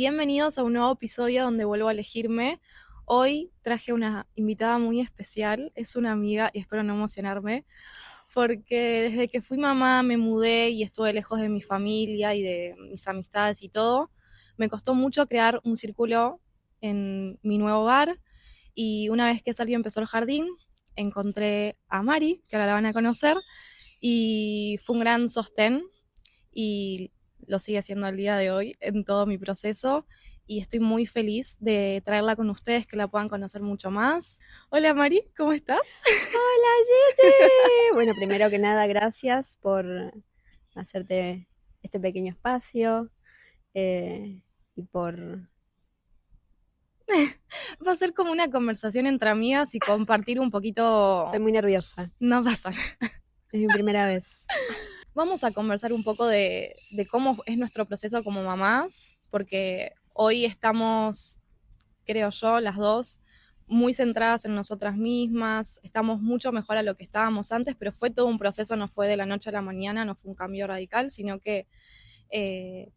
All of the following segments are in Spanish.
Bienvenidos a un nuevo episodio donde vuelvo a elegirme. Hoy traje una invitada muy especial, es una amiga y espero no emocionarme, porque desde que fui mamá me mudé y estuve lejos de mi familia y de mis amistades y todo. Me costó mucho crear un círculo en mi nuevo hogar y una vez que salió empezó el jardín, encontré a Mari, que ahora la van a conocer, y fue un gran sostén y lo sigue siendo al día de hoy en todo mi proceso y estoy muy feliz de traerla con ustedes, que la puedan conocer mucho más. Hola Mari, ¿cómo estás? Hola Gigi. Bueno, primero que nada, gracias por hacerte este pequeño espacio y por... Va a ser como una conversación entre amigas y compartir un Estoy poquito. muy nerviosa, No pasa. es mi primera vez. Vamos a conversar un poco de cómo es nuestro proceso como mamás, porque hoy estamos, creo yo, las dos muy centradas en nosotras mismas, estamos mucho mejor a lo que estábamos antes, pero fue todo un proceso, no fue de la noche a la mañana, no fue un cambio radical, sino que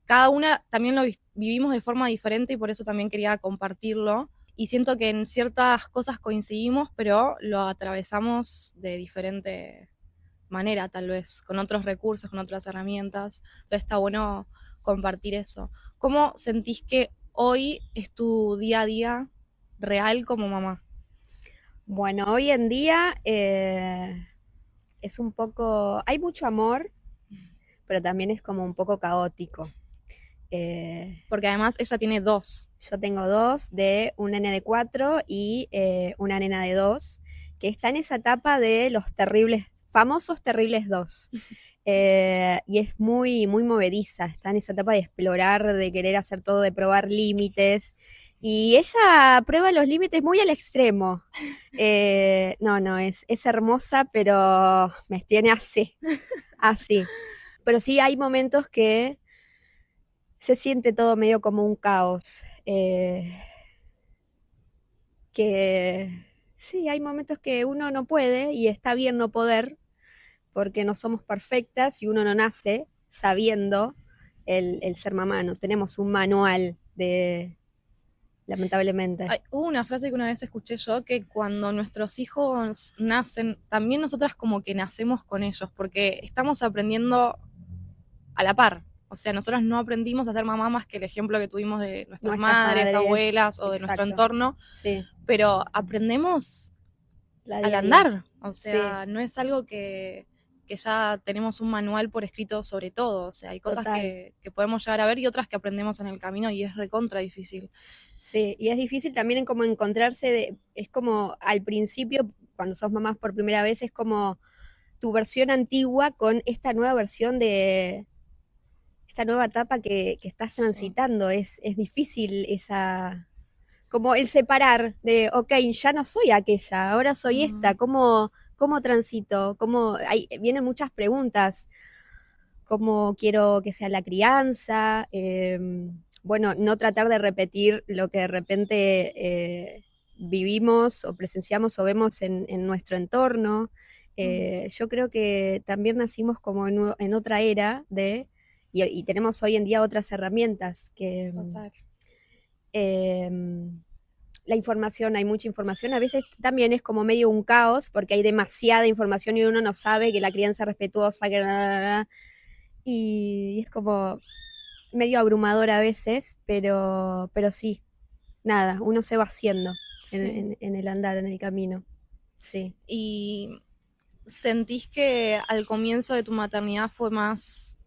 cada una también lo vivimos de forma diferente y por eso también quería compartirlo. Y siento que en ciertas cosas coincidimos, pero lo atravesamos de diferente manera, tal vez, con otros recursos, con otras herramientas. Entonces está bueno compartir eso. ¿Cómo sentís que hoy es tu día a día real como mamá? Bueno, hoy en día es un poco... Hay mucho amor, pero también es como un poco caótico. Eh, Porque además ella tiene dos. yo tengo dos, de un nene de 4 y una nena de 2, que está en esa etapa de los terribles, famosos terribles dos. Y es muy, muy movediza, está en esa etapa de explorar, de querer hacer todo, de probar límites. Y ella prueba los límites muy al extremo. No, no, es hermosa, pero me tiene así, así. Pero sí hay momentos que se siente todo medio como un caos. Que sí, hay momentos que uno no puede y está bien no poder, porque no somos perfectas y uno no nace sabiendo el ser mamá, no tenemos un manual de, lamentablemente. Hubo una frase que una vez escuché yo, que cuando nuestros hijos nacen, también nosotras como que nacemos con ellos, porque estamos aprendiendo a la par. O sea, nosotros no aprendimos a ser mamá más que el ejemplo que tuvimos de nuestras Nuestras madres, madres, abuelas o de nuestro exacto, entorno, sí, pero aprendemos la al día a día, andar. O sí, sea, no es algo que ya tenemos un manual por escrito sobre todo. O sea, hay cosas total. que podemos llegar a ver y otras que aprendemos en el camino y es recontra difícil. Sí, y es difícil también en como encontrarse, es como al principio, cuando sos mamás por primera vez, es como tu versión antigua con esta nueva versión de esta nueva etapa que estás Sí. transitando. Es difícil esa, como el separar de, ok, ya no soy aquella, ahora soy esta, Mm. ¿cómo transito? Vienen muchas preguntas, ¿cómo quiero que sea la crianza? Bueno, no tratar de repetir lo que de repente vivimos o presenciamos o vemos en nuestro entorno. Mm. Yo creo que también nacimos como en otra era y tenemos hoy en día otras herramientas que Total. eh, la información, hay mucha información, a veces también es como medio un caos porque hay demasiada información y uno no sabe que la crianza respetuosa, y es como medio abrumador a veces, pero sí, nada, uno se va haciendo Sí. en el andar, en el camino, sí. Y sentís que al comienzo de tu maternidad fue más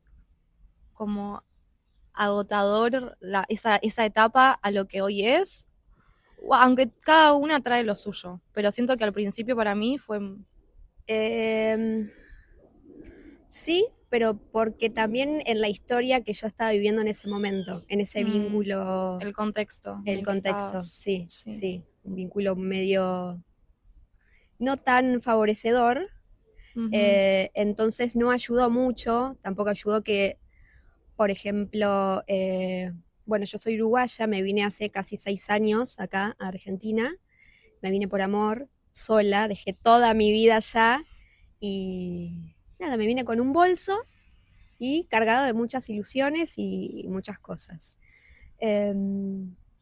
como agotador esa etapa a lo que hoy es, aunque cada una trae lo suyo, pero siento que al principio para mí fue Eh, sí, pero porque también en la historia que yo estaba viviendo en ese momento, en ese mm, vínculo, el contexto en el el que contexto, estabas. sí, Sí. sí, un vínculo medio no tan favorecedor, Ujú. entonces no ayudó mucho, tampoco ayudó que, por ejemplo, bueno, yo soy uruguaya, me vine hace casi 6 años acá a Argentina, me vine por amor, sola, dejé toda mi vida allá y nada, me vine con un bolso y cargado de muchas ilusiones y muchas cosas.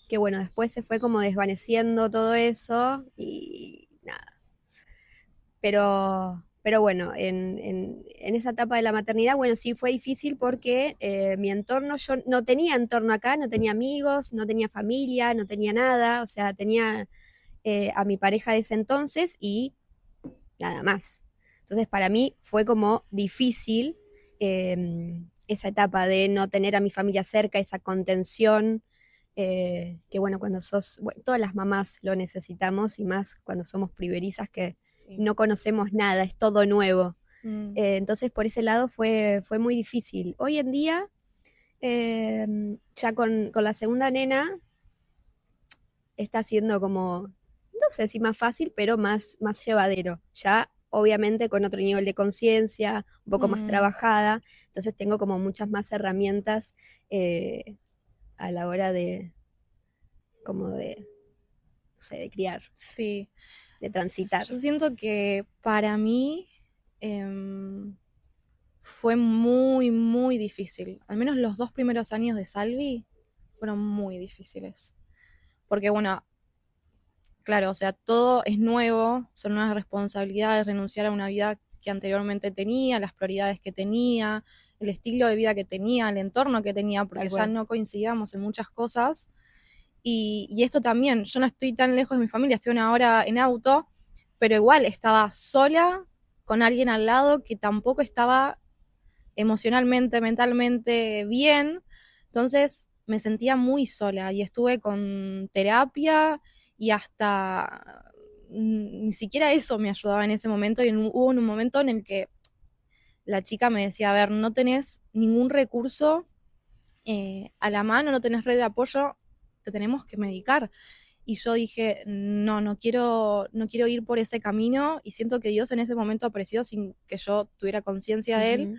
Que bueno, después se fue como desvaneciendo todo eso y nada. Pero bueno, en esa etapa de la maternidad, bueno, sí fue difícil porque mi entorno, yo no tenía entorno acá, no tenía amigos, no tenía familia, no tenía nada, o sea, tenía a mi pareja de ese entonces y nada más. Entonces para mí fue como difícil esa etapa de no tener a mi familia cerca, esa contención, que bueno, cuando bueno, todas las mamás lo necesitamos y más cuando somos primerizas que Sí. no conocemos nada, es todo nuevo. Mm, Entonces por ese lado fue muy difícil. Hoy en día, ya con la segunda nena, está siendo como, no sé si más fácil, pero más llevadero. Ya obviamente con otro nivel de conciencia, un poco más mm, trabajada, entonces tengo como muchas más herramientas a la hora de, como de, no sé, de criar, sí. de transitar. Yo siento que para mí em, fue muy, muy difícil. Al menos los 2 primeros años de Salvi fueron muy difíciles. Porque bueno, claro, o sea, todo es nuevo, son nuevas responsabilidades, renunciar a una vida que anteriormente tenía, las prioridades que tenía, el estilo de vida que tenía, el entorno que tenía, porque Tal ya cual. no coincidíamos en muchas cosas. Y esto también, yo no estoy tan lejos de mi familia, estoy una hora en auto, pero igual estaba sola con alguien al lado que tampoco estaba emocionalmente, mentalmente bien. Entonces me sentía muy sola y estuve con terapia y hasta ni siquiera eso me ayudaba en ese momento y hubo un momento en el que la chica me decía, a ver, no tenés ningún recurso a la mano, no tenés red de apoyo, te tenemos que medicar. Y yo dije, no, no quiero ir por ese camino y siento que Dios en ese momento apareció sin que yo tuviera conciencia de él, Ujú.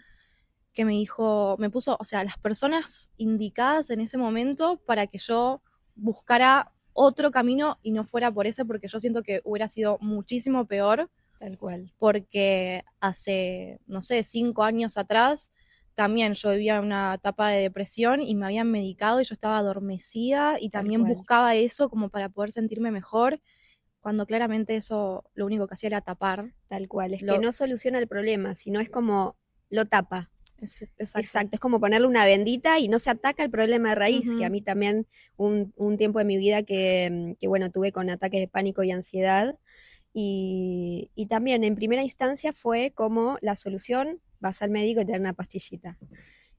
que me dijo, me puso, o sea, las personas indicadas en ese momento para que yo buscara otro camino y no fuera por ese, porque yo siento que hubiera sido muchísimo peor, Tal cual, porque hace, no sé, 5 años atrás también yo vivía una etapa de depresión y me habían medicado y yo estaba adormecida y tal también cual, buscaba eso como para poder sentirme mejor, cuando claramente eso lo único que hacía era tapar. tal cual. Es que Lo, no soluciona el problema, sino es como lo tapa. exacto. Exacto, es como ponerle una bendita y no se ataca el problema de raíz, que a Ujú. mí también un tiempo de mi vida que, bueno, tuve con ataques de pánico y ansiedad. Y también en primera instancia fue como la solución, vas al médico y te dan una pastillita.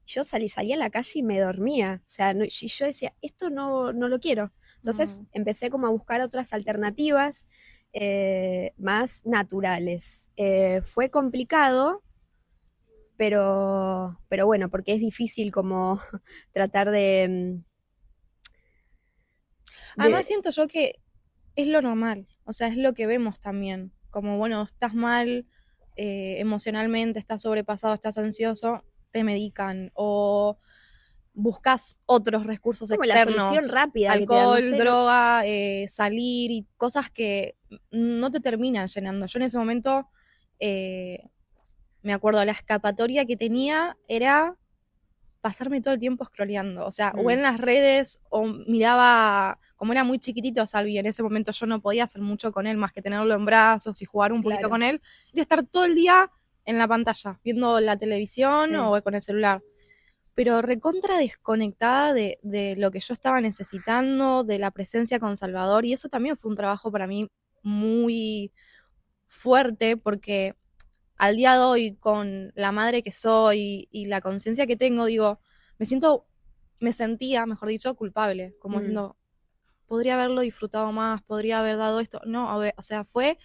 Yo salía a la calle y me dormía, o sea, y yo decía, esto no lo quiero. Entonces Mm. empecé como a buscar otras alternativas más naturales. Fue complicado, pero bueno, porque es difícil como tratar Además de, siento yo que es lo normal, o sea, es lo que vemos también, como bueno, estás mal emocionalmente, estás sobrepasado, estás ansioso, te medican o buscas otros recursos como la solución externos, rápida que te dan, no alcohol, sé, no, droga, salir y cosas que no te terminan llenando. Yo en ese momento eh, me acuerdo, la escapatoria que tenía era pasarme todo el tiempo scrolleando, o sea, o mm, en las redes, o miraba, como era muy chiquitito Salvi, en ese momento yo no podía hacer mucho con él, más que tenerlo en brazos y jugar un poquito claro, con él, y estar todo el día en la pantalla, viendo la televisión sí, o con el celular. Pero recontra desconectada de lo que yo estaba necesitando, de la presencia con Salvador, y eso también fue un trabajo para mí muy fuerte, porque al día de hoy, con la madre que soy y la conciencia que tengo, digo, me sentía, mejor dicho, culpable, como mm. diciendo, podría haberlo disfrutado más, podría haber dado esto. No, a ver, o sea, fue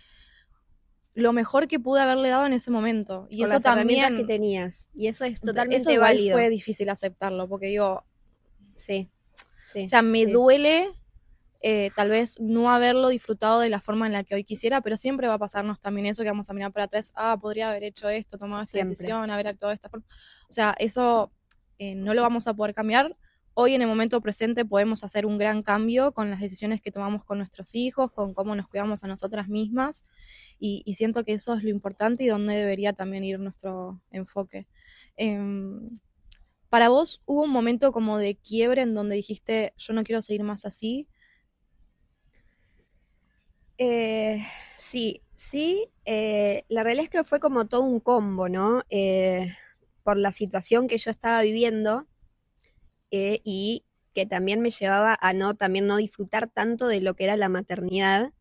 lo mejor que pude haberle dado en ese momento. Y Con eso las herramientas que también, tenías. Y eso es eso totalmente igual fue válido. difícil aceptarlo, porque digo, o Sí, sí, sea, me sí, duele tal vez no haberlo disfrutado de la forma en la que hoy quisiera, pero siempre va a pasarnos también eso que vamos a mirar para atrás, podría haber hecho esto, tomado esta siempre. decisión, haber actuado de esta forma. O sea, eso no lo vamos a poder cambiar. Hoy en el momento presente podemos hacer un gran cambio con las decisiones que tomamos con nuestros hijos, con cómo nos cuidamos a nosotras mismas y siento que eso es lo importante y donde debería también ir nuestro enfoque. Eh, ¿Para vos hubo un momento como de quiebre en donde dijiste, yo no quiero seguir más así? Eh, sí, sí, la realidad es que fue como todo un combo, ¿no? Por la situación que yo estaba viviendo y que también me llevaba a no, también no disfrutar tanto de lo que era la maternidad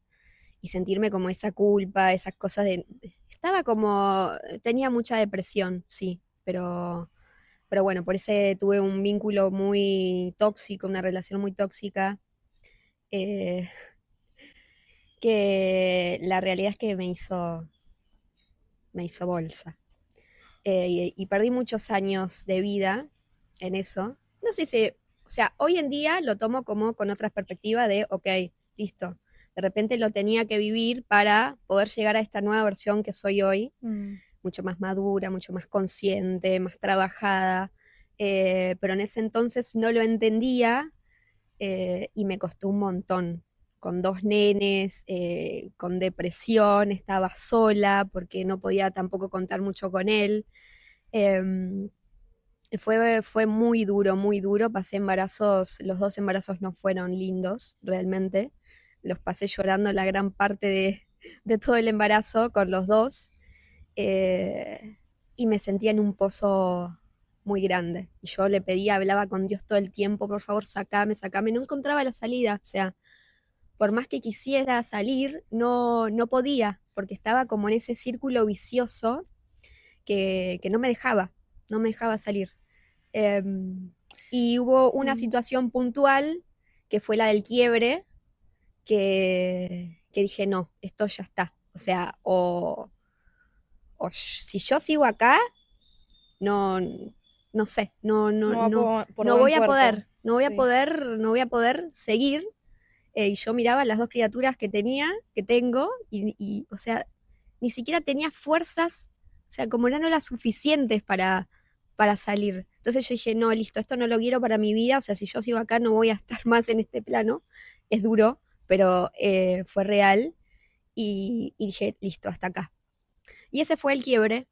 y sentirme como esa culpa, esas cosas de... Estaba como, tenía mucha depresión, sí, pero bueno, por ese tuve un vínculo muy tóxico, una relación muy tóxica, eh, que la realidad es que me hizo bolsa. Y perdí muchos años de vida en eso. No sé si, o sea, hoy en día lo tomo como con otra perspectiva de, ok, listo. De repente lo tenía que vivir para poder llegar a esta nueva versión que soy hoy, Mm. mucho más madura, mucho más consciente, más trabajada. Pero en ese entonces no lo entendía y me costó un montón. Con dos nenes, con depresión, estaba sola porque no podía tampoco contar mucho con él. Em, fue muy duro. Pasé embarazos, los dos embarazos no fueron lindos, realmente. Los pasé llorando la gran parte de todo el embarazo con los dos. eh, y me sentía en un pozo muy grande. Y yo le pedía, hablaba con Dios todo el tiempo, por favor, sacame, sacame. No encontraba la salida. O sea, por más que quisiera salir, no podía, porque estaba como en ese círculo vicioso que no me dejaba salir. Em, y hubo una Mm. situación puntual, que fue la del quiebre, que dije, no, esto ya está. O sea, si yo sigo acá, no, no sé, No va por no buen voy a puerto. poder, Sí. no voy a poder seguir. Y yo miraba las dos criaturas que tenía, que tengo, o sea, ni siquiera tenía fuerzas, o sea, como eran no las suficientes para salir. Entonces yo dije, no, listo, esto no lo quiero para mi vida, o sea, si yo sigo acá no voy a estar más en este plano. Es duro, pero fue real y dije, listo, hasta acá. Y ese fue el quiebre.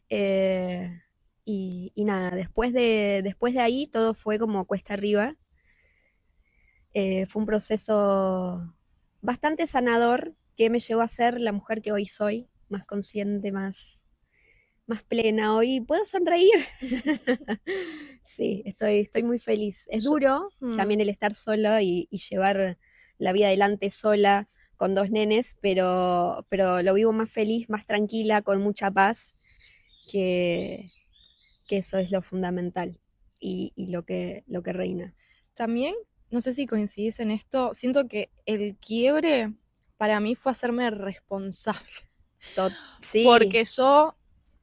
eh, y nada, después de ahí todo fue como cuesta arriba. Fue un proceso bastante sanador que me llevó a ser la mujer que hoy soy, más consciente, más plena. Hoy puedo sonreír. Sí, estoy muy feliz. Es Yo- duro mm. también el estar sola y llevar la vida adelante sola con dos nenes, pero lo vivo más feliz, más tranquila, con mucha paz, que, que eso es lo fundamental y lo que reina. También, no sé si coincidís en esto, siento que el quiebre para mí fue hacerme responsable, Sí, porque yo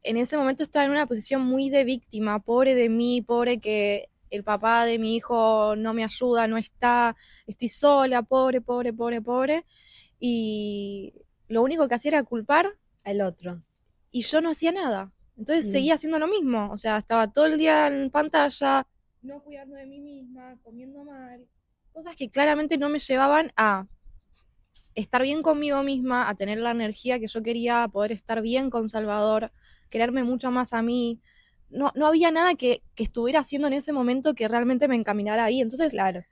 en ese momento estaba en una posición muy de víctima, pobre de mí, pobre que el papá de mi hijo no me ayuda, no está, estoy sola, pobre, pobre, pobre, pobre, y lo único que hacía era culpar el otro. y yo no hacía nada. Entonces Mm. seguía haciendo lo mismo, o sea, estaba todo el día en pantalla, no cuidando de mí misma, comiendo mal, cosas que claramente no me llevaban a estar bien conmigo misma, a tener la energía que yo quería, a poder estar bien con Salvador, quererme mucho más a mí. No había nada que estuviera haciendo en ese momento que realmente me encaminara ahí. Entonces, Claro,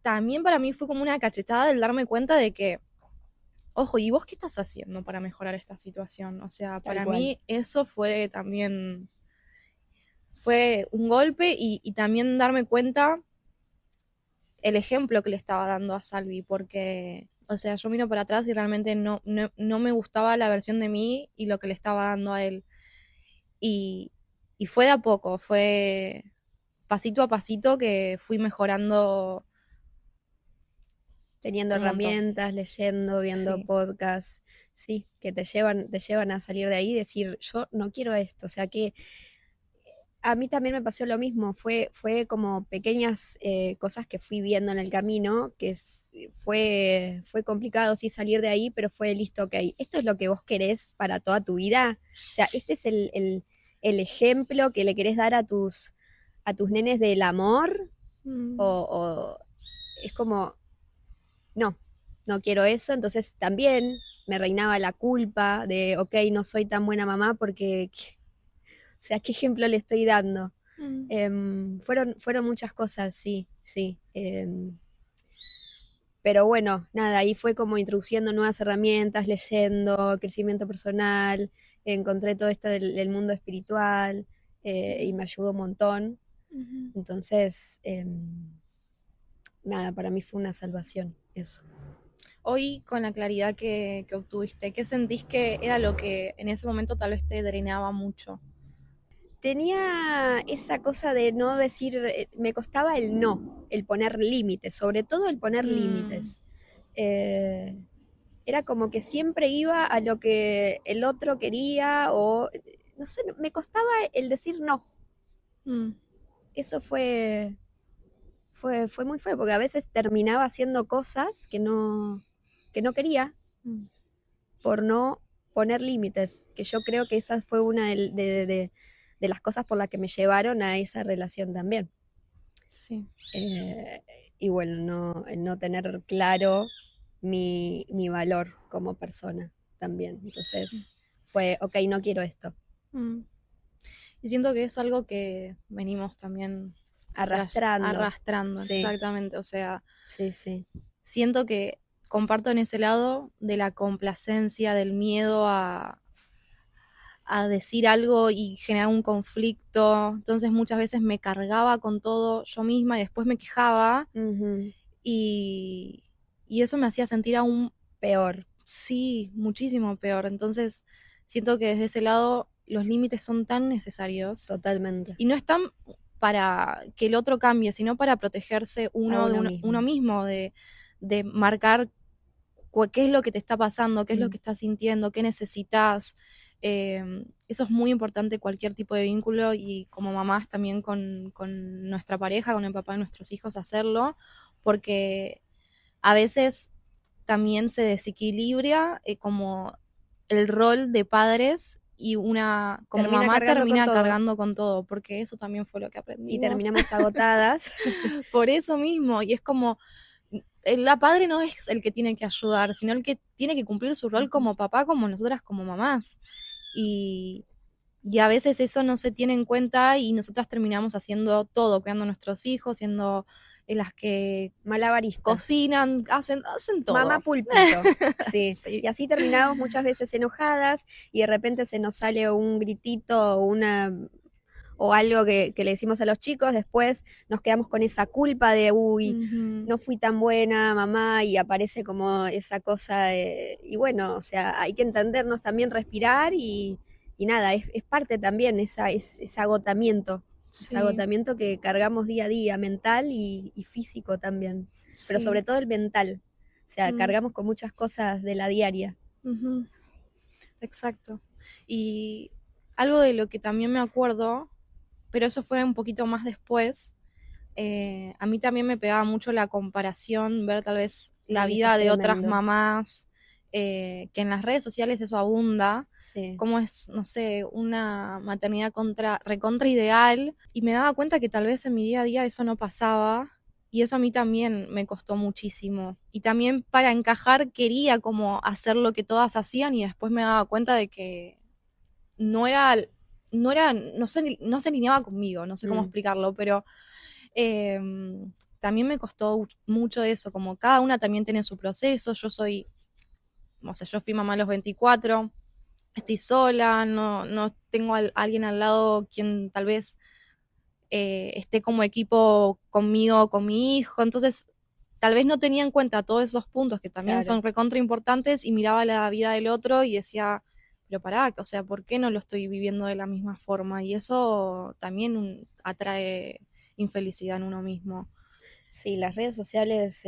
también para mí fue como una cachetada el darme cuenta de que, ojo, ¿y vos qué estás haciendo para mejorar esta situación? O sea, tal para cual. mí eso fue también, fue un golpe y también darme cuenta el ejemplo que le estaba dando a Salvi, porque, o sea, yo miro para atrás y realmente no me gustaba la versión de mí y lo que le estaba dando a él. Y, y fue de a poco, fue pasito a pasito que fui mejorando Teniendo un montón. herramientas, leyendo, viendo Sí. podcasts, sí, que te llevan a salir de ahí y decir, yo no quiero esto. O sea que a mí también me pasó lo mismo. Fue como pequeñas cosas que fui viendo en el camino, fue complicado sí salir de ahí, pero fue listo, ok, esto es lo que vos querés para toda tu vida. O sea, este es el ejemplo que le querés dar a tus nenes del amor, Mm. o es como, no, no quiero eso. Entonces también me reinaba la culpa de, ok, no soy tan buena mamá porque, o sea, ¿qué ejemplo le estoy dando? Mm, Fueron muchas cosas, sí, sí. Pero bueno, nada, ahí fue como introduciendo nuevas herramientas, leyendo, crecimiento personal, encontré todo esto del mundo espiritual, y me ayudó un montón. ujú. Entonces, nada, para mí fue una salvación eso. Hoy, con la claridad que obtuviste, ¿qué sentís que era lo que en ese momento tal vez te drenaba mucho? Tenía esa cosa de no decir, me costaba el no, el poner límites, sobre todo el poner Mm, límites. Eh, Era como que siempre iba a lo que el otro quería o, no sé, me costaba el decir no. mm, Eso fue muy feo, porque a veces terminaba haciendo cosas que no quería mm. por no poner límites, que yo creo que esa fue una de las cosas por las que me llevaron a esa relación también. Sí, Eh, y bueno, el no tener claro mi valor como persona también. sí. Entonces fue, ok, no quiero esto. Mm. Y siento que es algo que venimos también Arrastrando. arrastrando, Sí, exactamente. O sea, sí, sí. siento que comparto en ese lado de la complacencia, del miedo a decir algo y generar un conflicto. Entonces muchas veces me cargaba con todo yo misma y después me quejaba Ujú. y, y eso me hacía sentir aún, Peor, sí, muchísimo peor. Entonces siento que desde ese lado los límites son tan necesarios totalmente. y no están para que el otro cambie, sino para protegerse A uno de uno uno mismo. mismo, de marcar qué es lo que te está pasando, qué es lo Mm. que estás sintiendo, qué necesitas. Eso es muy importante cualquier tipo de vínculo y como mamás también con nuestra pareja, con el papá de nuestros hijos, hacerlo, porque a veces también se desequilibra como el rol de padres y una como Termina mamá cargando con termina todo cargando con todo, porque eso también fue lo que y aprendimos. terminamos agotadas. Por eso mismo, y es como la padre no es el que tiene que ayudar, sino el que tiene que cumplir su rol Ujú. como papá, como nosotras como mamás. Y, y a veces eso no se tiene en cuenta y nosotras terminamos haciendo todo, cuidando a nuestros hijos, siendo las que Malabaristas. cocinan, hacen Mamá todo. pulpito, sí. Sí. Y así terminamos muchas veces enojadas y de repente se nos sale un gritito o o algo que le decimos a los chicos, después nos quedamos con esa culpa de, uy, Ujú. no fui tan buena mamá y aparece como esa cosa y bueno, o sea, hay que entendernos también, respirar y nada, es parte también ese Sí, agotamiento que cargamos día a día, mental y físico también, pero sobre sí. todo el mental, o sea, Mm, cargamos con muchas cosas de la diaria. ujú. Exacto. Y algo de lo que también me acuerdo, pero eso fue un poquito más después, a mí también me pegaba mucho la comparación, ver tal vez la Ay, eso es vida de otras tremendo, mamás, que en las redes sociales eso abunda, sí. como es, no sé, una maternidad recontra ideal, y me daba cuenta que tal vez en mi día a día eso no pasaba, y eso a mí también me costó muchísimo. Y también para encajar quería como hacer lo que todas hacían y después me daba cuenta de que no era, no se alineaba conmigo, no sé cómo Mm. explicarlo, pero eh, también me costó mucho eso, como cada una también tiene su proceso, o sea, yo fui mamá a los 24, estoy sola, no tengo alguien al lado quien tal vez esté como equipo conmigo, con mi hijo, entonces tal vez no tenía en cuenta todos esos puntos que también Claro. son recontra importantes y miraba la vida del otro y decía, pero pará, o sea, ¿por qué no lo estoy viviendo de la misma forma? Y eso también atrae infelicidad en uno mismo. Sí, las redes sociales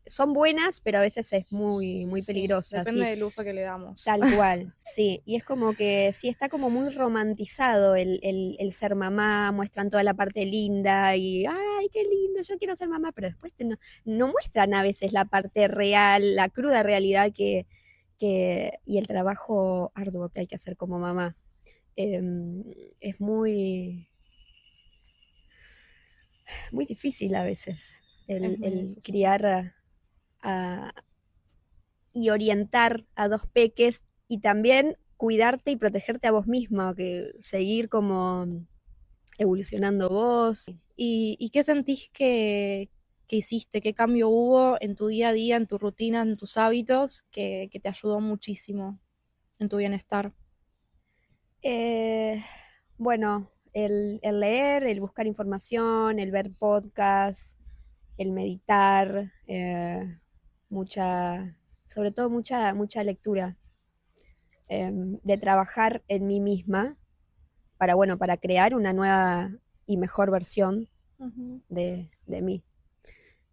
son buenas, pero a veces es muy Sí, peligrosa, depende sí, del uso que le damos. tal cual, sí. Y es como que sí, está como muy romantizado el ser mamá, muestran toda la parte linda y, ay, qué lindo, yo quiero ser mamá, pero después no muestran a veces la parte real, la cruda realidad y el trabajo arduo que hay que hacer como mamá. Es muy difícil a veces Es muy el difícil. criar a- y orientar a dos peques y también cuidarte y protegerte a vos misma, que seguir como evolucionando vos. ¿Y qué sentís que hiciste? ¿Qué cambio hubo en tu día a día, en tu rutina, en tus hábitos que te ayudó muchísimo en tu bienestar? Eh, bueno, el leer, el buscar información, el ver podcasts, el meditar, mucha, sobre todo mucha lectura, de trabajar en mí misma para, bueno, para crear una nueva y mejor versión Ujú. de mí.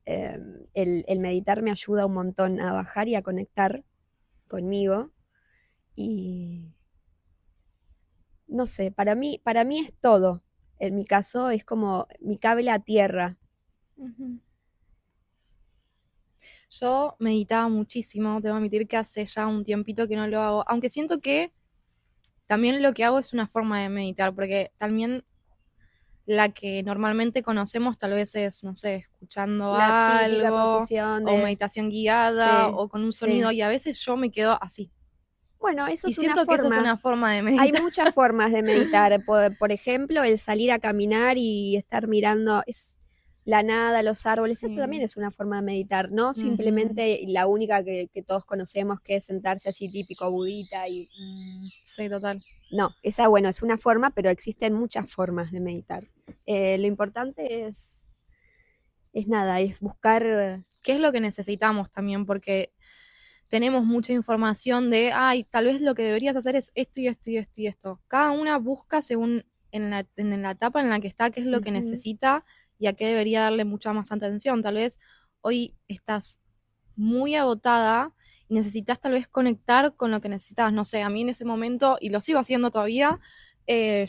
El meditar me ayuda un montón a bajar y a conectar conmigo y no sé, para mí es todo. En mi caso es como mi cable a tierra. Ujú. Yo meditaba muchísimo, debo admitir que hace ya un tiempito que no lo hago, aunque siento que también lo que hago es una forma de meditar, porque también la que normalmente conocemos tal vez es, no sé, escuchando La típica algo posición o de, meditación guiada sí, o con un sonido sí. y a veces yo me quedo así. Bueno, eso Y es una siento que esa es forma. una forma de Hay meditar. muchas formas de meditar. Por ejemplo, el salir a caminar y estar mirando la nada, los árboles. Esto también Sí. es una forma de meditar, no Ujú. simplemente la única que todos conocemos, que es sentarse así típico budita y Sí, total. no, esa, bueno, es una forma, pero existen muchas formas de meditar. Lo importante es nada, es buscar. ¿Qué es lo que necesitamos también? Porque tenemos mucha información de, ay, tal vez lo que deberías hacer es esto y esto y esto y esto. Cada una busca según en la etapa en la que está, qué es lo que Ujú, necesita y a qué debería darle mucha más atención. Tal vez hoy estás muy agotada y necesitas tal vez conectar con lo que necesitas. No sé, a mí en ese momento, y lo sigo haciendo todavía,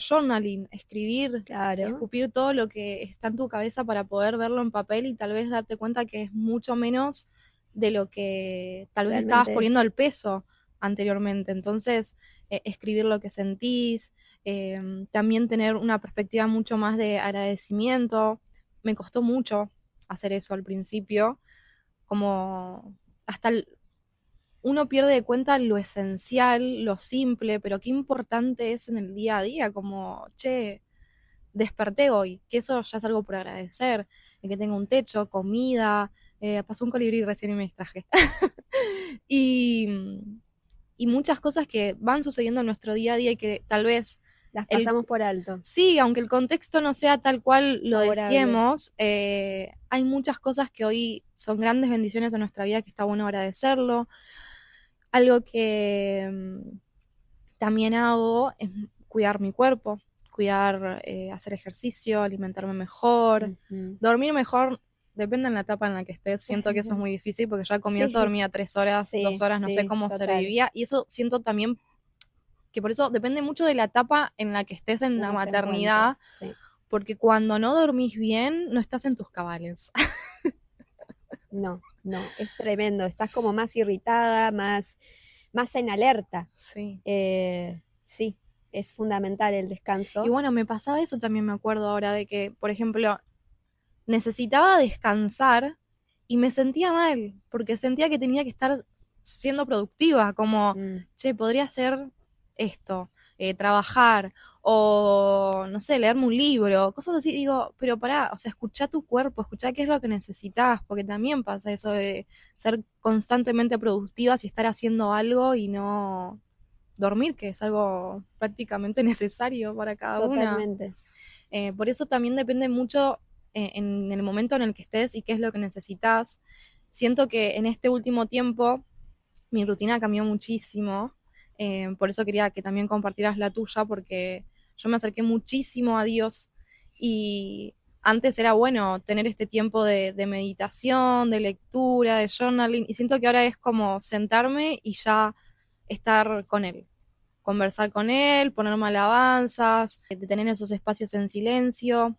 journaling, escribir, claro, escupir todo lo que está en tu cabeza para poder verlo en papel y tal vez darte cuenta que es mucho menos de lo que tal vez estabas realmente poniendo es. el peso anteriormente. Entonces, escribir lo que sentís, también tener una perspectiva mucho más de agradecimiento. Me costó mucho hacer eso al principio, como hasta uno pierde de cuenta lo esencial, lo simple, pero qué importante es en el día a día, como, che, desperté hoy, que eso ya es algo por agradecer, de que tengo un techo, comida, pasó un colibrí recién y me distraje. y, y muchas cosas que van sucediendo en nuestro día a día y que tal vez Las el pasamos por alto. sí, aunque el contexto no sea tal cual lo Favorable. decíamos, hay muchas cosas que hoy son grandes bendiciones en nuestra vida que está bueno agradecerlo. Algo que también hago es cuidar mi cuerpo, cuidar, hacer ejercicio, alimentarme mejor, Ujú. dormir mejor. Depende en la etapa en la que estés. Siento que eso es muy difícil porque yo al comienzo Sí, dormía 3 horas, dos sí, horas, no sé sí, cómo total. sobrevivía. Y eso siento también que por eso depende mucho de la etapa en la que estés en la Uno se encuentre, maternidad, sí. porque cuando no dormís bien, no estás en tus cabales. No, no, es tremendo. Estás como más irritada, más en alerta. Sí. Sí, es fundamental el Y descanso. bueno, me pasaba eso también, me acuerdo ahora, de que, por ejemplo, necesitaba descansar y me sentía mal, porque sentía que tenía que estar siendo productiva, como, Mm, che, podría hacer esto, trabajar, o no sé, leerme un libro, cosas así. Digo, pero pará, o sea, escuchá tu cuerpo, escuchá qué es lo que necesitas, porque también pasa eso de ser constantemente productivas y estar haciendo algo y no dormir, que es algo prácticamente necesario para cada una. totalmente. Por eso también depende mucho, en el momento en el que estés y qué es lo que necesitas. Siento que en este último tiempo mi rutina cambió muchísimo, por eso quería que también compartieras la tuya, porque yo me acerqué muchísimo a Dios y antes era bueno tener este tiempo de meditación, de lectura, de journaling, y siento que ahora es como sentarme y ya estar con Él, conversar con Él, ponerme alabanzas, de tener esos espacios en silencio.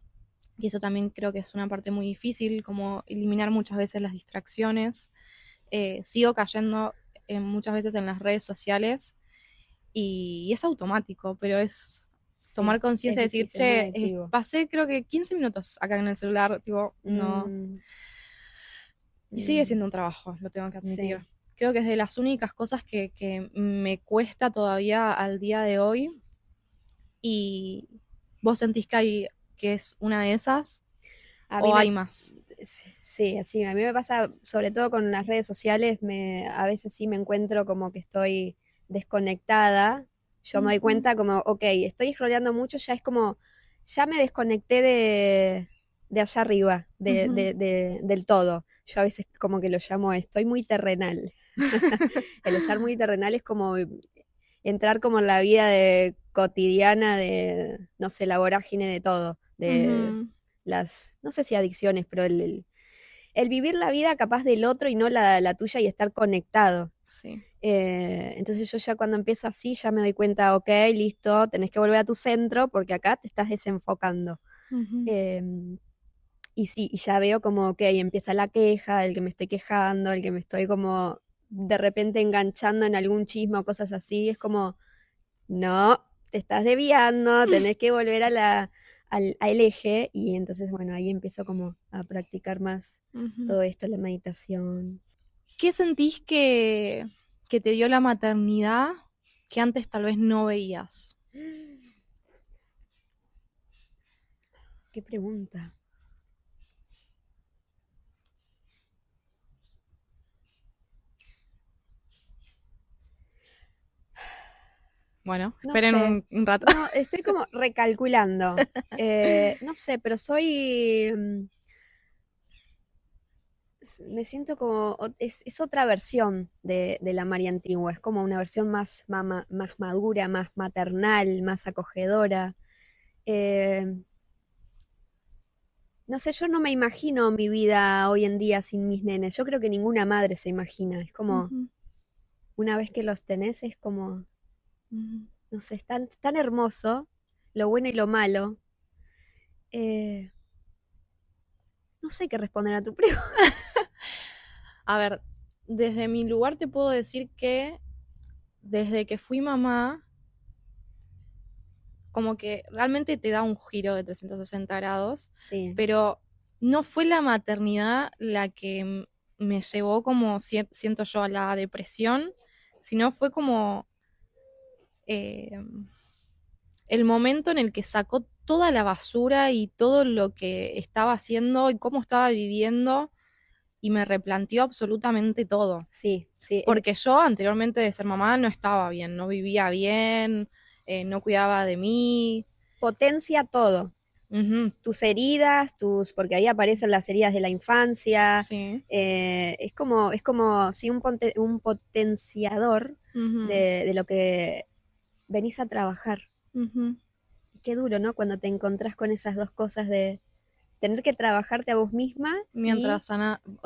Y eso también creo que es una parte muy difícil, como eliminar muchas veces las distracciones. Sigo cayendo, muchas veces en las redes sociales y es automático, pero es Sí, tomar es conciencia de decir, difícil, muy che, adictivo. pasé creo que 15 minutos acá en el celular, tipo, no. Mm, Y sigue mm, siendo un trabajo, lo tengo que admitir. sí. Creo que es de las únicas cosas que me cuesta todavía al día de hoy. Y vos sentís que hay que es una de esas A mí o me, hay más? sí, así, a mí me pasa, sobre todo con las redes sociales, a veces sí me encuentro como que estoy desconectada. Yo me doy Ujú, cuenta como, ok, estoy scrolleando mucho, ya es como, ya me desconecté de allá arriba, ujú. del todo. Yo a veces como que lo llamo, estoy muy terrenal. El estar muy terrenal es como entrar como en la vida cotidiana de, no sé, la vorágine de todo, de Ujú, no sé si adicciones, pero el vivir la vida capaz del otro y no la tuya y estar conectado. sí. Entonces yo ya cuando empiezo así ya me doy cuenta, ok, listo, tenés que volver a tu centro porque acá te estás desenfocando. Ujú, Eh, y sí, y ya veo como, ok, empieza la queja, el que me estoy quejando, el que me estoy como de repente enganchando en algún chisme o cosas así, es como, no, te estás desviando, tenés que volver al eje y entonces, bueno, ahí empiezo como a practicar más ujú. todo esto, la meditación. ¿Qué sentís que te dio la maternidad que antes tal vez no veías? ¿Qué pregunta? Bueno, No esperen sé, un rato. no, estoy como recalculando. No sé, pero me siento como, es otra versión de la María antigua, es como una versión más madura, más maternal, más acogedora. Eh, no sé, yo no me imagino mi vida hoy en día sin mis nenes. Yo creo que ninguna madre se imagina. Es como, Ujú, una vez que los tenés, es como, ujú. no sé, es tan hermoso, lo bueno y lo malo. Eh, no sé qué responder a tu pregunta. A ver, desde mi lugar te puedo decir que desde que fui mamá, como que realmente te da un giro de 360 grados, Sí, pero no fue la maternidad la que me llevó como siento yo a la depresión, sino fue como eh, el momento en el que sacó toda la basura y todo lo que estaba haciendo y cómo estaba viviendo y me replanteó absolutamente todo. sí, sí. Porque yo anteriormente de ser mamá no estaba bien, no vivía bien, no cuidaba de mí. Potencia todo. Ujú, Tus heridas, porque ahí aparecen las heridas de la infancia. sí. Es como, sí, un potenciador Ujú, de lo que venís a trabajar. ujú. Y qué duro, ¿no? Cuando te encontrás con esas dos cosas de tener que trabajarte a vos misma y,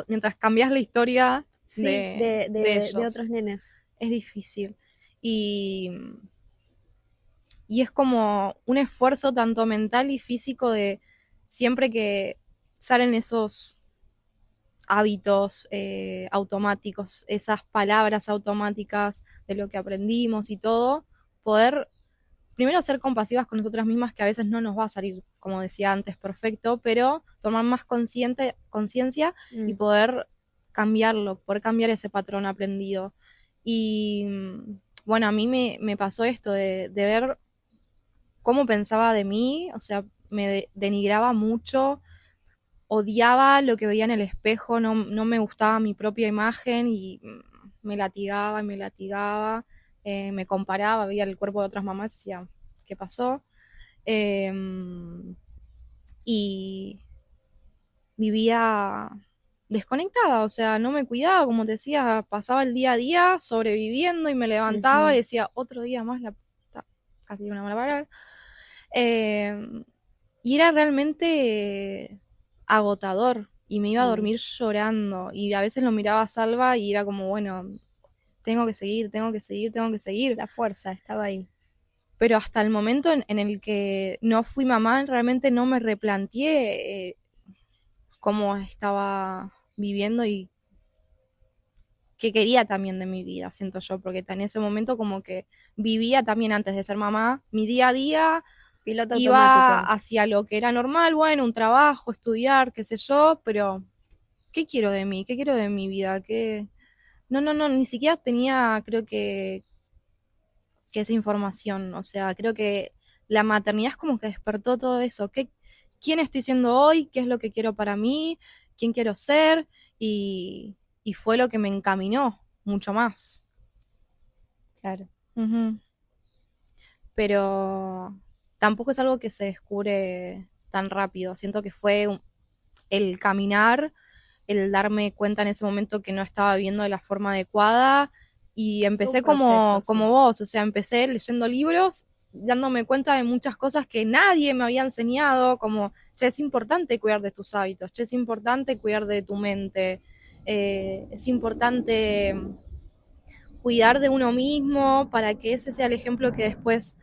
Mientras cambias la historia sí, de de otros ellos, nenes. es difícil. Y, y es como un esfuerzo tanto mental y físico de siempre que salen esos hábitos automáticos, esas palabras automáticas de lo que aprendimos y todo, poder primero ser compasivas con nosotras mismas, que a veces no nos va a salir, como decía antes, perfecto, pero tomar más conciencia y Mm, poder cambiarlo, poder cambiar ese patrón aprendido. Y bueno, a mí me pasó esto de ver cómo pensaba de mí, o sea, me denigraba mucho, odiaba lo que veía en el espejo, no me gustaba mi propia imagen y me latigaba y me latigaba, me comparaba, veía el cuerpo de otras mamás y decía, ¿qué pasó? Eh, y vivía desconectada, o sea, no me cuidaba, como te decía, pasaba el día a día sobreviviendo y me levantaba y ujú, decía, otro día más, casi una mala palabra. Eh, y era realmente agotador y me iba a mm. dormir llorando y a veces lo miraba a Salva y era como, bueno, tengo que seguir, tengo que seguir, tengo que seguir. La fuerza estaba ahí. Pero hasta el momento en el que no fui mamá, realmente no me replanteé cómo estaba viviendo y qué quería también de mi vida, siento yo, porque en ese momento como que vivía también antes de ser mamá, mi día a día Piloto iba automático. hacia lo que era normal, bueno, un trabajo, estudiar, qué sé yo, pero ¿qué quiero de mí? ¿Qué quiero de mi vida? ¿Qué? No, no, no, ni siquiera tenía, creo que esa información, o sea, creo que la maternidad es como que despertó todo eso. quién estoy siendo hoy, qué es lo que quiero para mí, quién quiero ser, y fue lo que me encaminó mucho más. Claro. Ujú. Pero tampoco es algo que se descubre tan rápido. Siento que fue el caminar, el darme cuenta en ese momento que no estaba viviendo de la forma adecuada y Un empecé proceso, como sí. vos, o sea, empecé leyendo libros, dándome cuenta de muchas cosas que nadie me había enseñado, como, che, es importante cuidar de tus hábitos, che, es importante cuidar de tu mente, es importante cuidar de uno mismo para que ese sea el ejemplo que después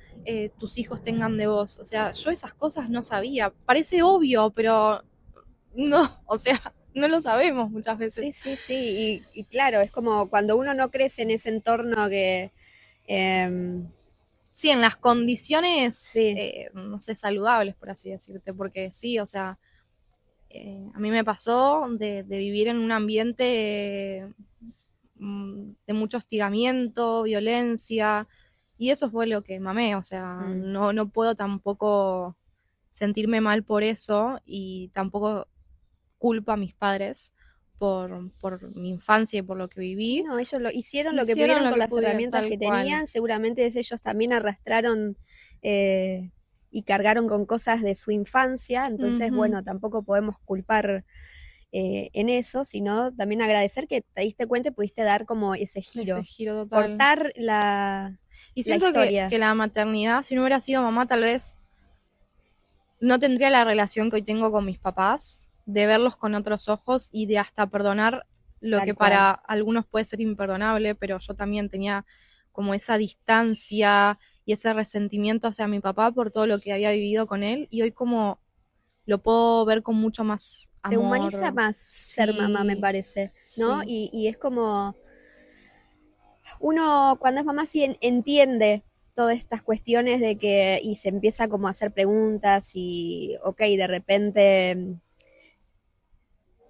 tus hijos tengan de vos. O sea, yo esas cosas no sabía. Parece obvio, pero no, o sea, no lo sabemos muchas veces. Sí, sí, sí. Y claro, es como cuando uno no crece en ese entorno que... em, Sí, en las condiciones, sí, no sé, saludables, por así decirte, porque sí, o sea, a mí me pasó de vivir en un ambiente de mucho hostigamiento, violencia, y eso fue lo que mamé, o sea, mm. no puedo tampoco sentirme mal por eso y tampoco culpo a mis padres por mi infancia y por lo que viví. No, ellos hicieron lo que Hicieron pudieron lo con que las pudieron, herramientas tal que cual. tenían. Seguramente ellos también arrastraron eh, y cargaron con cosas de su infancia. Entonces, Ujú. bueno, tampoco podemos culpar en eso, sino también agradecer que te diste cuenta y pudiste dar como ese Ese giro, giro total. cortar Y la siento historia. que la maternidad, si no hubiera sido mamá, tal vez no tendría la relación que hoy tengo con mis papás, de verlos con otros ojos y de hasta perdonar lo Tal que cual. para algunos puede ser imperdonable, pero yo también tenía como esa distancia y ese resentimiento hacia mi papá por todo lo que había vivido con él y hoy como lo puedo ver con mucho más Te humaniza amor. más ser mamá, me Sí, parece, ¿no? sí. Y es como uno cuando es mamá sí entiende todas estas cuestiones de que, y se empieza como a hacer preguntas y, ok, de repente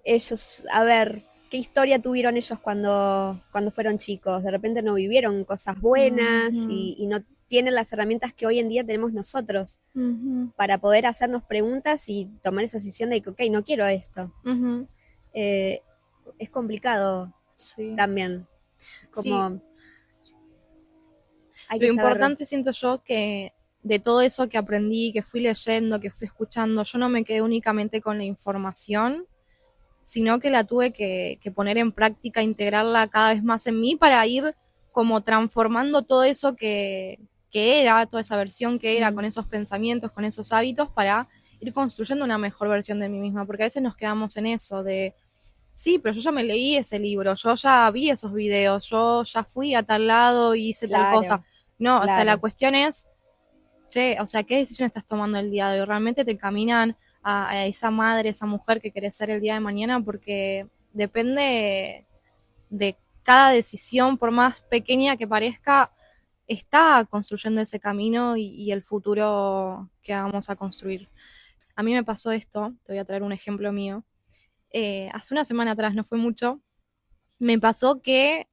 ellos, a ver, ¿qué historia tuvieron ellos cuando fueron chicos? De repente no vivieron cosas buenas Ujú, y no tienen las herramientas que hoy en día tenemos nosotros ujú, para poder hacernos preguntas y tomar esa decisión de que, ok, no quiero esto. ujú. Eh, es complicado Sí. también, Sí, como hay lo que saber, importante siento yo que de todo eso que aprendí, que fui leyendo, que fui escuchando, yo no me quedé únicamente con la información, sino que la tuve que poner en práctica, integrarla cada vez más en mí para ir como transformando todo eso que era, toda esa versión que era, mm, con esos pensamientos, con esos hábitos, para ir construyendo una mejor versión de mí misma, porque a veces nos quedamos en eso de, sí, pero yo ya me leí ese libro, yo ya vi esos videos, yo ya fui a tal lado y hice tal cosa. claro, No, o sea, la claro. cuestión es, che, o sea, ¿qué decisión estás tomando el día de hoy? ¿Realmente te encaminan a esa madre, esa mujer que querés ser el día de mañana? Porque depende de cada decisión, por más pequeña que parezca, está construyendo ese camino y el futuro que vamos a construir. A mí me pasó esto, te voy a traer un ejemplo mío. Hace una semana atrás, no fue mucho, me pasó que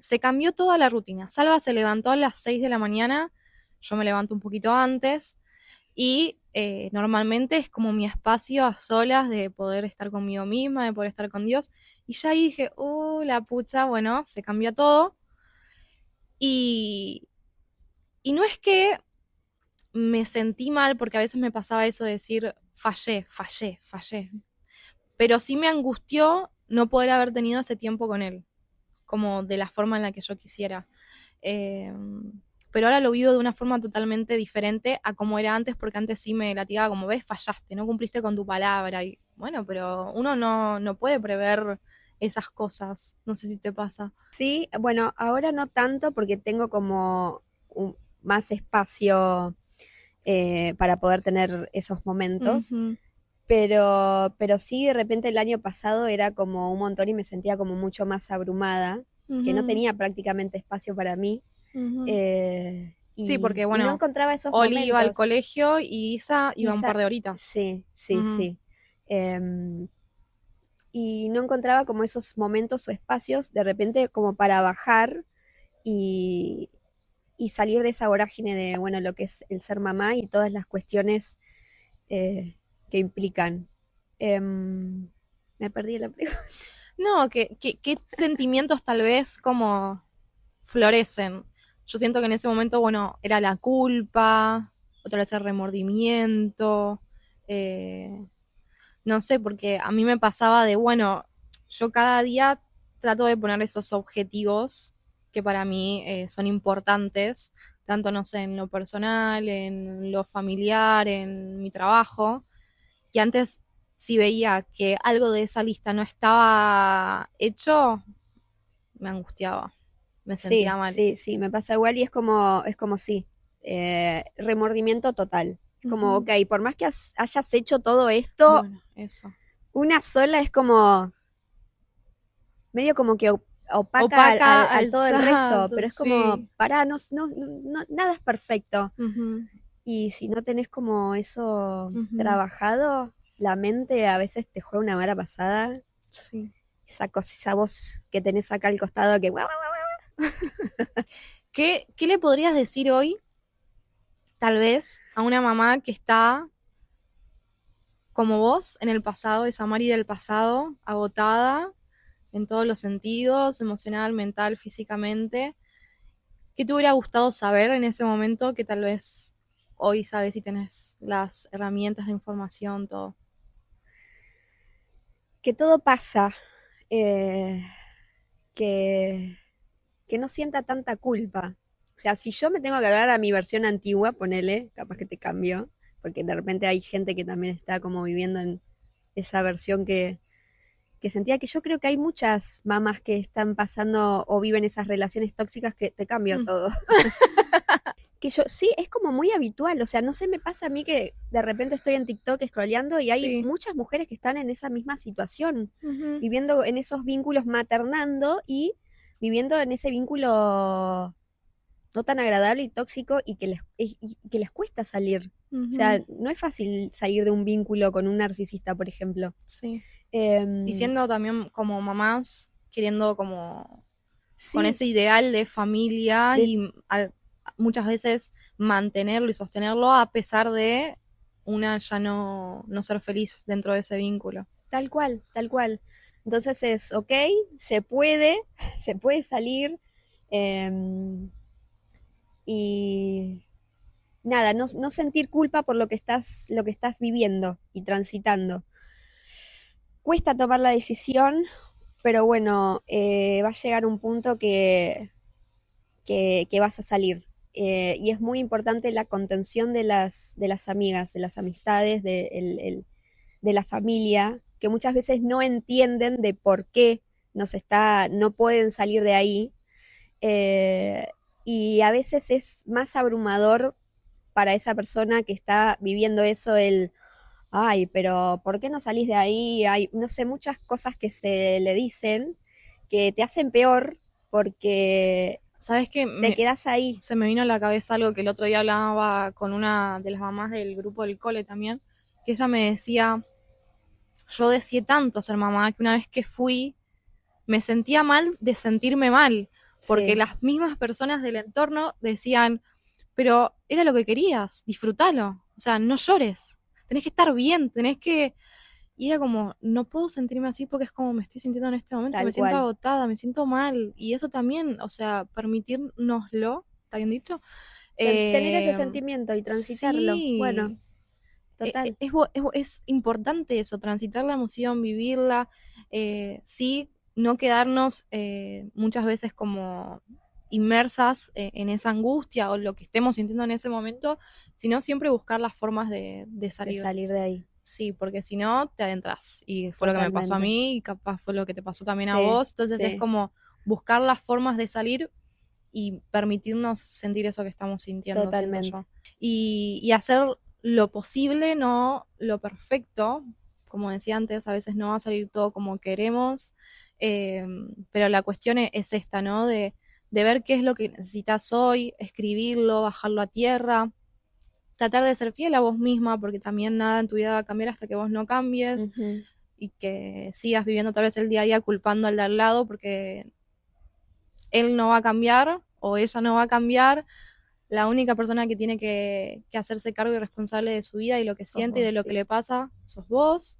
se cambió toda la rutina. Salva se levantó a las 6 de la mañana, yo me levanto un poquito antes y normalmente es como mi espacio a solas de poder estar conmigo misma, de poder estar con Dios. Y ya ahí dije, la pucha, bueno, se cambia todo. Y, y no es que me sentí mal, porque a veces me pasaba eso de decir, fallé. Pero sí me angustió no poder haber tenido ese tiempo con él, como de la forma en la que yo quisiera. Eh, pero ahora lo vivo de una forma totalmente diferente a como era antes, porque antes sí me latigaba como, ves, fallaste, no cumpliste con tu palabra. Y bueno, pero uno no puede prever esas cosas. No sé si te pasa. Sí, bueno, ahora no tanto porque tengo como más espacio para poder tener esos momentos, Ujú, pero sí, de repente el año pasado era como un montón y me sentía como mucho más abrumada, que no ujú, tenía prácticamente espacio para mí ujú. Sí, porque y no bueno, encontraba esos Oli iba al momentos. colegio y Isa iba un Isa, par de horitas. sí, sí, Ujú, sí. Em, y no encontraba como esos momentos o espacios de repente como para bajar y, y salir de esa vorágine de, bueno, lo que es el ser mamá y todas las cuestiones eh, que implican. Me perdí la pregunta. No, ¿qué sentimientos tal vez como florecen? Yo siento que en ese momento, bueno, era la culpa, otra vez el remordimiento, eh, no sé, porque a mí me pasaba de, bueno, yo cada día trato de poner esos objetivos que para mí son importantes, tanto, no sé, en lo personal, en lo familiar, en mi trabajo, y antes si veía que algo de esa lista no estaba hecho, me angustiaba, me sentía Sí, mal. sí, sí, me pasa igual y es como sí, remordimiento total. Es como, Ujú. ok, por más que hayas hecho todo esto, Bueno, eso. una sola es como, medio como que opaca Opaca al al todo el resto, santo, pero es como, sí. pará, nada es perfecto. Ujú, Y si no tenés como eso ujú, trabajado, la mente a veces te juega una mala pasada. sí. Esa voz que tenés acá al costado que... ¿Qué le podrías decir hoy, tal vez, a una mamá que está como vos en el pasado, esa Mari del pasado, agotada en todos los sentidos, emocional, mental, físicamente? ¿Qué te hubiera gustado saber en ese momento que tal vez hoy sabes si tenés las herramientas de información, todo? Que todo pasa, eh, que, que no sienta tanta culpa. O sea, si yo me tengo que hablar a mi versión antigua, ponele, capaz que te cambio, porque de repente hay gente que también está como viviendo en esa versión que sentía que yo creo que hay muchas mamás que están pasando o viven esas relaciones tóxicas que te cambio Mm. todo. Que yo, sí, es como muy habitual, o sea, no sé, me pasa a mí que de repente estoy en TikTok scrolleando y hay Sí. muchas mujeres que están en esa misma situación, Ujú, viviendo en esos vínculos maternando y viviendo en ese vínculo no tan agradable y tóxico y que les cuesta salir. O ujú, sea, no es fácil salir de un vínculo con un narcisista, por ejemplo. sí. Y Em, siendo también como mamás, queriendo como con sí, ese ideal de familia de, y muchas veces mantenerlo y sostenerlo a pesar de una ya no ser feliz dentro de ese vínculo. tal cual, tal cual. Entonces es, ok, se puede, se puede salir. em, y nada, no sentir culpa por lo que estás viviendo y transitando. Cuesta tomar la decisión, pero bueno, va a llegar un punto que vas a salir. Y es muy importante la contención de las amigas, de las amistades, de la familia, que muchas veces no entienden de por qué no pueden salir de ahí. Eh, y a veces es más abrumador para esa persona que está viviendo eso, ay, pero ¿por qué no salís de ahí? Hay, no sé, muchas cosas que se le dicen que te hacen peor porque ¿Sabes qué? te quedás ahí. Se me vino a la cabeza algo que el otro día hablaba con una de las mamás del grupo del cole también, que ella me decía, yo deseé tanto ser mamá que una vez que fui, me sentía mal de sentirme mal, porque Sí, las mismas personas del entorno decían, pero era lo que querías, disfrútalo, o sea, no llores, tenés que estar bien, tenés que... Y era como, no puedo sentirme así porque es como me estoy sintiendo en este momento, me tal siento cual. agotada, me siento mal. Y eso también, o sea, permitírnoslo, ¿está bien dicho? Tener ese Eh, sentimiento y transitarlo. Bueno, sí, total. es importante eso, transitar la emoción, vivirla, sí, no quedarnos muchas veces como inmersas en esa angustia o lo que estemos sintiendo en ese momento, sino siempre buscar las formas de De salir. salir de ahí. Sí, porque si no, te adentras. Y fue lo que me pasó a Totalmente. mí y capaz fue lo que te pasó también a Sí, vos. Entonces es sí, como buscar las formas de salir y permitirnos sentir eso que estamos sintiendo, siento totalmente. yo. Y hacer lo posible, no lo perfecto. Como decía antes, a veces no va a salir todo como queremos, eh, pero la cuestión es esta, ¿no? De ver qué es lo que necesitas hoy, escribirlo, bajarlo a tierra, tratar de ser fiel a vos misma, porque también nada en tu vida va a cambiar hasta que vos no cambies Ujú. y que sigas viviendo tal vez el día a día culpando al de al lado porque él no va a cambiar o ella no va a cambiar. la única persona que tiene que hacerse cargo y responsable de su vida y lo que siente y de lo que le pasa, sos vos.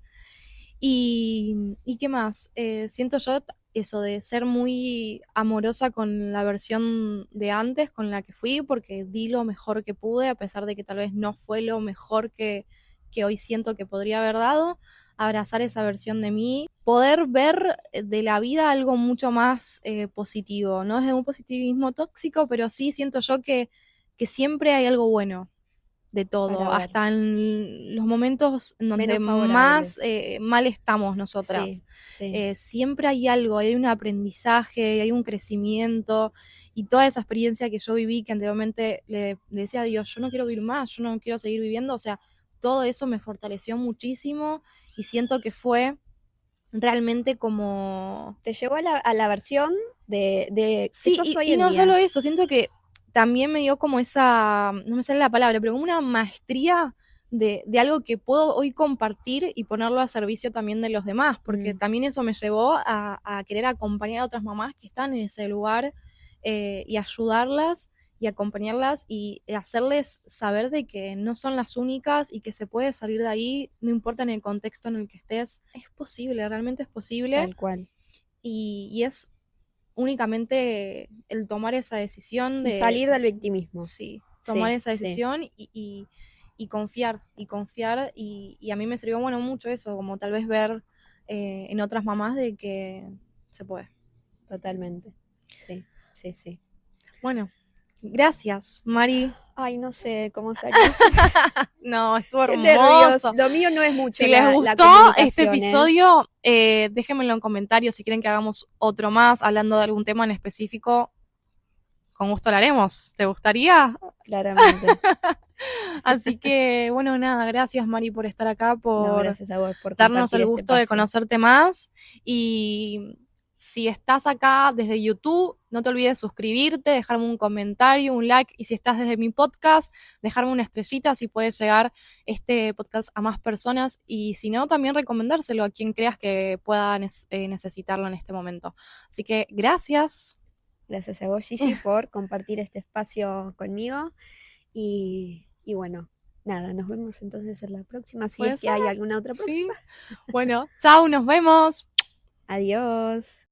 Y qué más, siento yo eso de ser muy amorosa con la versión de antes, con la que fui, porque di lo mejor que pude, a pesar de que tal vez no fue lo mejor que hoy siento que podría haber dado, abrazar esa versión de mí, poder ver de la vida algo mucho más positivo, no es de un positivismo tóxico, pero sí siento yo que siempre hay algo bueno de todo, hasta en los momentos en donde más mal estamos nosotras. Sí. Siempre hay algo, hay un aprendizaje, hay un crecimiento y toda esa experiencia que yo viví, que anteriormente le decía a Dios, yo no quiero vivir más, yo no quiero seguir viviendo, o sea, todo eso me fortaleció muchísimo y siento que fue realmente como... Te llevó a la versión de sí, que sos hoy y en no día. solo eso, siento que también me dio como esa, no me sale la palabra, pero como una maestría de algo que puedo hoy compartir y ponerlo a servicio también de los demás, porque también eso me llevó a querer acompañar a otras mamás que están en ese lugar y ayudarlas y acompañarlas y hacerles saber de que no son las únicas y que se puede salir de ahí, no importa en el contexto en el que estés, es posible, realmente es posible. Tal cual. Y es únicamente el tomar esa decisión Y salir del victimismo. sí, tomar esa decisión y confiar, y a mí me sirvió, bueno, mucho eso, como tal vez ver en otras mamás de que se puede. Totalmente, sí. Bueno, gracias, Mari. Ay, no sé cómo saliste. No, estuvo Qué nervios. hermoso. Lo mío no es mucho Si les la gustó este comunicación, episodio, déjenmelo en comentarios si quieren que hagamos otro más hablando de algún tema en específico. Con gusto lo haremos. ¿Te gustaría? Claramente. Así que, bueno, nada, gracias Mari por estar acá, No, por gracias a vos por darnos compartir el este gusto de espacio. conocerte más. Y si estás acá desde YouTube, no te olvides suscribirte, dejarme un comentario, un like. Y si estás desde mi podcast, dejarme una estrellita, así puedes llegar este podcast a más personas. Y si no, también recomendárselo a quien creas que pueda necesitarlo en este momento. Así que gracias. Gracias a vos, Gigi, por compartir este espacio conmigo. Y bueno, nada, nos vemos entonces en la próxima, si es que hay alguna otra próxima. Sí. Bueno, chao, nos vemos. Adiós.